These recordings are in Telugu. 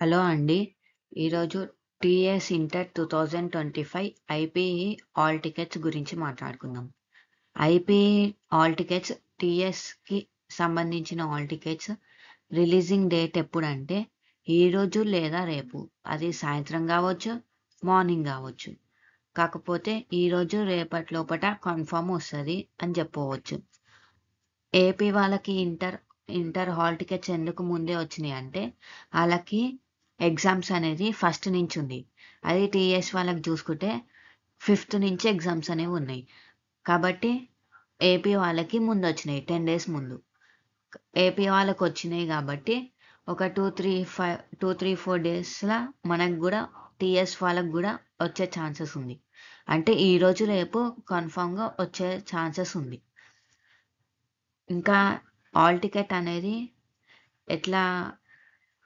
హలో అండి. ఈరోజు TS inter 2025 IPE all tickets గురించి మాట్లాడుకుందాం. ఐపీఈ ఆల్ టికెట్స్ టీఎస్కి సంబంధించిన ఆల్ టికెట్స్ రిలీజింగ్ డేట్ ఎప్పుడంటే ఈరోజు లేదా రేపు. అది సాయంత్రం కావచ్చు, మార్నింగ్ కావచ్చు. కాకపోతే ఈరోజు రేపటి లోపట కన్ఫర్మ్ వస్తుంది అని చెప్పవచ్చు. ఏపీ వాళ్ళకి ఇంటర్ హాల్ టికెట్స్ ఎందుకు ముందే వచ్చినాయి అంటే వాళ్ళకి ఎగ్జామ్స్ అనేది ఫస్ట్ నుంచి ఉంది. అది టీఎస్ వాళ్ళకి చూసుకుంటే 5th నుంచి ఎగ్జామ్స్ అనేవి ఉన్నాయి. కాబట్టి ఏపీ వాళ్ళకి ముందు వచ్చినాయి 10 days ముందు. ఏపీ వాళ్ళకి వచ్చినాయి కాబట్టి ఒక 2-3-4 daysలో మనకు కూడా టీఎస్ వాళ్ళకి కూడా వచ్చే ఛాన్సెస్ ఉంది. అంటే ఈరోజు రేపు కన్ఫామ్గా వచ్చే ఛాన్సెస్ ఉంది. ఇంకా ఆల్ టికెట్ అనేది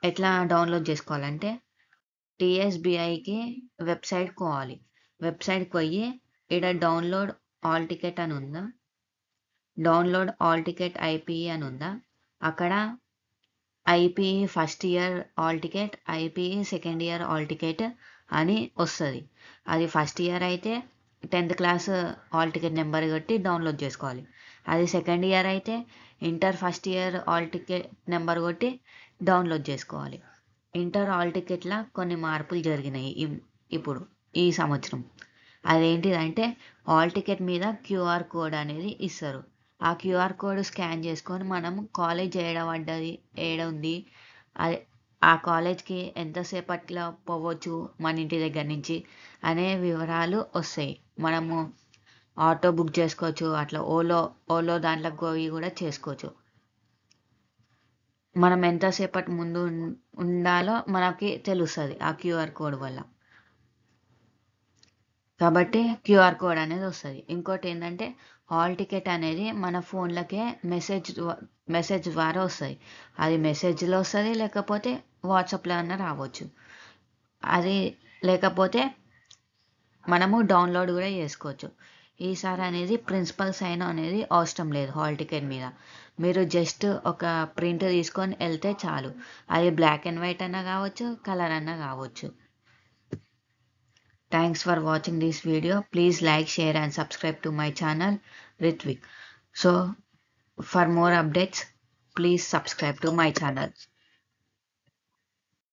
ఎట్లా డౌన్లోడ్ చేసుకోవాలంటే టీఎస్బిఐకి వెబ్సైట్కి పోవాలి. వెబ్సైట్కి పోయి ఇక్కడ డౌన్లోడ్ ఆల్ టికెట్ అని ఉందా, డౌన్లోడ్ ఆల్ టికెట్ ఐపీఈ అని ఉందా, అక్కడ IPE first year all ticket, IPE second year all ticket అని వస్తుంది. అది ఫస్ట్ ఇయర్ అయితే 10th class all ticket number కొట్టి డౌన్లోడ్ చేసుకోవాలి. అది సెకండ్ ఇయర్ అయితే inter first year all ticket number కొట్టి డౌన్లోడ్ చేసుకోవాలి. ఇంటర్ ఆల్ టికెట్లో కొన్ని మార్పులు జరిగినాయి ఇప్పుడు ఈ సంవత్సరం. అదేంటిదంటే ఆల్ టికెట్ మీద క్యూఆర్ కోడ్ అనేది ఇస్తారు. ఆ క్యూఆర్ కోడ్ స్కాన్ చేసుకొని మనం కాలేజ్ ఏడ ఉంది, ఆ కాలేజ్కి ఎంతసేపట్లో పోవచ్చు మన ఇంటి దగ్గర నుంచి అనే వివరాలు వస్తాయి. మనము ఆటో బుక్ చేసుకోవచ్చు, అట్లా ఓలో దాంట్లోకి పోయి కూడా చేసుకోవచ్చు. మనం ఎంతసేపటి ముందు ఉండాలో మనకి తెలుస్తుంది ఆ క్యూఆర్ కోడ్ వల్ల. కాబట్టి క్యూఆర్ కోడ్ అనేది వస్తుంది. ఇంకోటి ఏంటంటే హాల్ టికెట్ అనేది మన ఫోన్లకే మెసేజ్ ద్వారా వస్తుంది. అది మెసేజ్లో వస్తుంది, లేకపోతే వాట్సాప్లో అన్న రావచ్చు. అది లేకపోతే మనము డౌన్లోడ్ కూడా చేసుకోవచ్చు. ఈసారి అనేది ప్రిన్సిపల్ సైన్ అనేది అవసరం లేదు హాల్ టికెట్ మీద. మీరు జస్ట్ ఒక ప్రింట్ తీసుకొని వెళ్తే చాలు. అది బ్లాక్ అండ్ వైట్ అన్నా కావచ్చు, కలర్ అన్నా కావచ్చు. Thanks for watching this video. Please like, share and subscribe to my channel Ritvik. So for more updates, please subscribe to my channel.